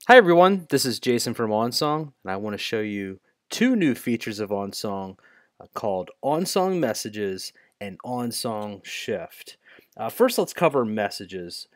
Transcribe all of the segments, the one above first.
Hi everyone, this is Jason from OnSong, and I want to show you two new features of OnSong called OnSong Messages and OnSong Shift. First, let's cover messages.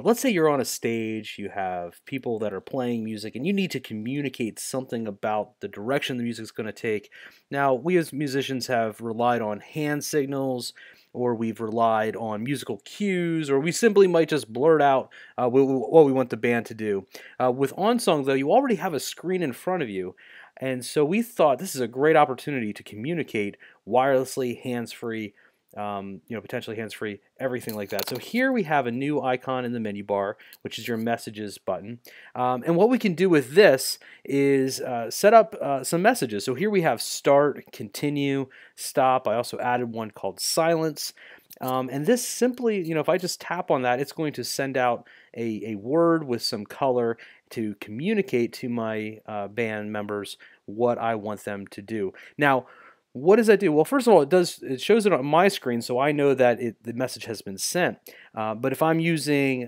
Let's say you're on a stage, you have people that are playing music, and you need to communicate something about the direction the music's going to take. Now, we as musicians have relied on hand signals, or we've relied on musical cues, or we simply might just blurt out what we want the band to do. With OnSong, though, you already have a screen in front of you, and so we thought this is a great opportunity to communicate wirelessly, hands-free, potentially hands-free, everything like that. So here we have a new icon in the menu bar, which is your messages button. And what we can do with this is set up some messages. So here we have start, continue, stop. I also added one called silence. And this simply, if I just tap on that, it's going to send out a word with some color to communicate to my band members what I want them to do. Now, what does that do? Well, first of all, it shows it on my screen, so I know that the message has been sent. But if I'm using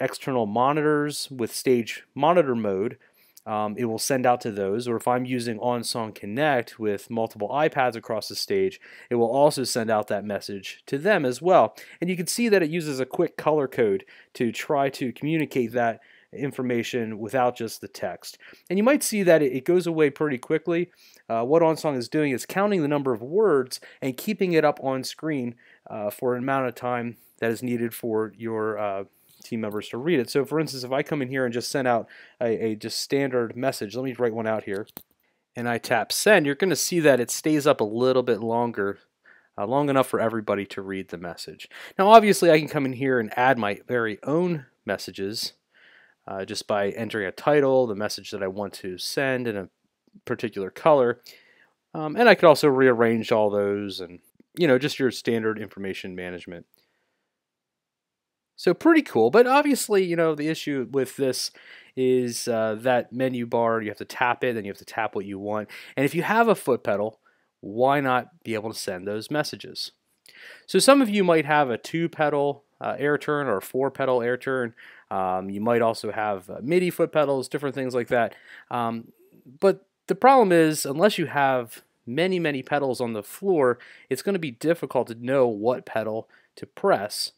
external monitors with stage monitor mode, it will send out to those. Or if I'm using OnSong Connect with multiple iPads across the stage, it will also send out that message to them as well. And you can see that it uses a quick color code to try to communicate that information without just the text. And you might see that it goes away pretty quickly. What OnSong is doing is counting the number of words and keeping it up on screen for an amount of time that is needed for your team members to read it. So for instance, if I come in here and just send out a just standard message, let me write one out here, and I tap send, you're going to see that it stays up a little bit longer, long enough for everybody to read the message. Now obviously I can come in here and add my very own messages just by entering a title, the message that I want to send in a particular color, and I could also rearrange all those and just your standard information management. So pretty cool, but obviously the issue with this is that menu bar, you have to tap it, then you have to tap what you want, and if you have a foot pedal, why not be able to send those messages? So some of you might have a 2-pedal AirTurn or a 4-pedal AirTurn. You might also have MIDI foot pedals, different things like that. But the problem is, unless you have many pedals on the floor, it's going to be difficult to know what pedal to press.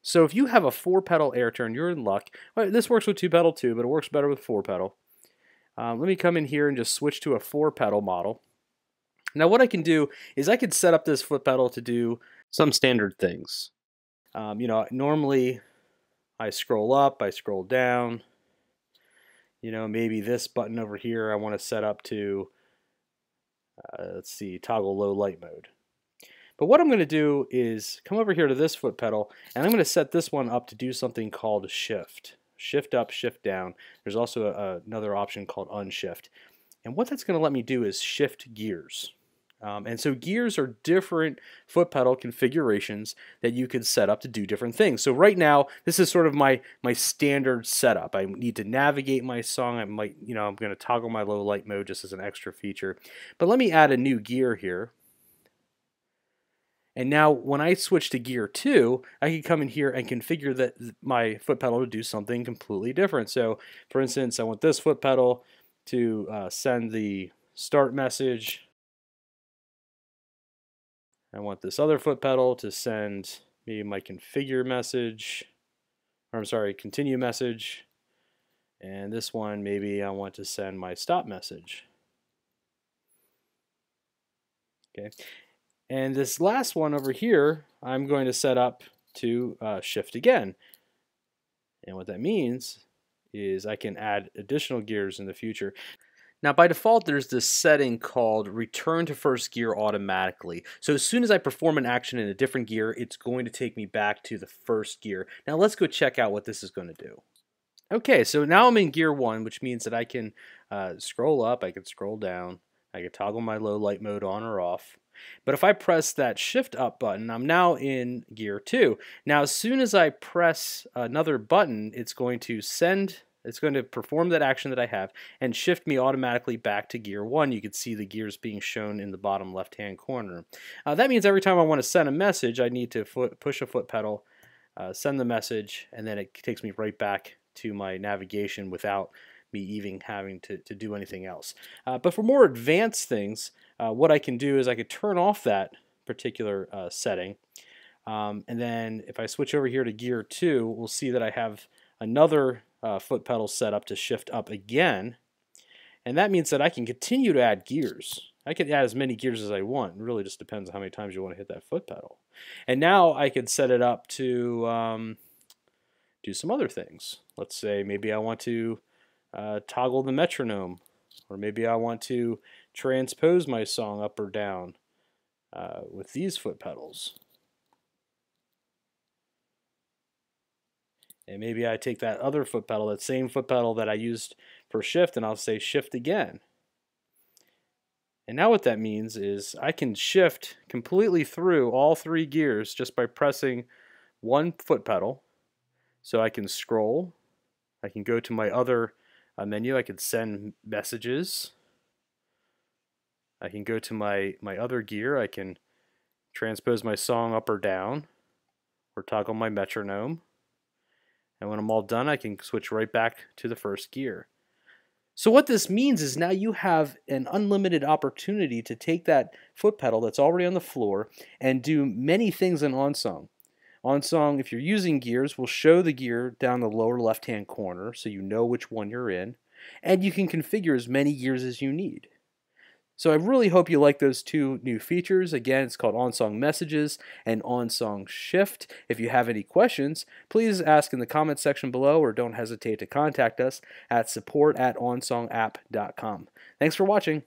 So if you have a 4-pedal AirTurn, you're in luck. Well, this works with 2-pedal too, but it works better with 4-pedal. Let me come in here and just switch to a 4-pedal model. Now what I can do is I could set up this foot pedal to do some standard things. Normally I scroll up, I scroll down. Maybe this button over here I want to set up to, let's see, toggle low light mode. But what I'm going to do is come over here to this foot pedal, and I'm going to set this one up to do something called shift. Shift up, shift down. There's also another option called unshift. And what that's going to let me do is shift gears. And so gears are different foot pedal configurations that you can set up to do different things. So right now, this is sort of my standard setup. I need to navigate my song. I'm going to toggle my low light mode just as an extra feature. But let me add a new gear here. And now when I switch to gear 2, I can come in here and configure my foot pedal to do something completely different. So for instance, I want this foot pedal to send the start message. I want this other foot pedal to send maybe my configure message, or I'm sorry, continue message. And this one, maybe I want to send my stop message. Okay. And this last one over here, I'm going to set up to shift again. And what that means is I can add additional gears in the future. Now by default there's this setting called return to first gear automatically. So as soon as I perform an action in a different gear, it's going to take me back to the first gear. Now let's go check out what this is going to do. Okay, so now I'm in gear 1, which means that I can scroll up, I can scroll down, I can toggle my low light mode on or off. But if I press that shift up button, I'm now in gear 2. Now as soon as I press another button, it's going to perform that action that I have and shift me automatically back to gear 1. You can see the gears being shown in the bottom left hand corner. That means every time I want to send a message, I need to push a foot pedal, send the message, and then it takes me right back to my navigation without me even having to do anything else. But for more advanced things, what I can do is I could turn off that particular setting. And then if I switch over here to gear 2, we'll see that I have another foot pedal set up to shift up again. And that means that I can continue to add gears. I can add as many gears as I want. It really just depends on how many times you want to hit that foot pedal. And now I could set it up to do some other things. Let's say maybe I want to toggle the metronome, or maybe I want to transpose my song up or down with these foot pedals. And maybe I take that other foot pedal, that same foot pedal that I used for shift, and I'll say shift again. And now what that means is I can shift completely through all 3 gears just by pressing one foot pedal. So I can scroll, I can go to my other menu, I can send messages, I can go to my other gear, I can transpose my song up or down, or toggle my metronome. And when I'm all done, I can switch right back to the first gear. So what this means is now you have an unlimited opportunity to take that foot pedal that's already on the floor and do many things in OnSong. OnSong, if you're using gears, will show the gear down the lower left-hand corner so you know which one you're in, and you can configure as many gears as you need. So I really hope you like those 2 new features. Again, it's called OnSong Messages and OnSong Shift. If you have any questions, please ask in the comments section below, or don't hesitate to contact us at support@onsongapp.com. Thanks for watching.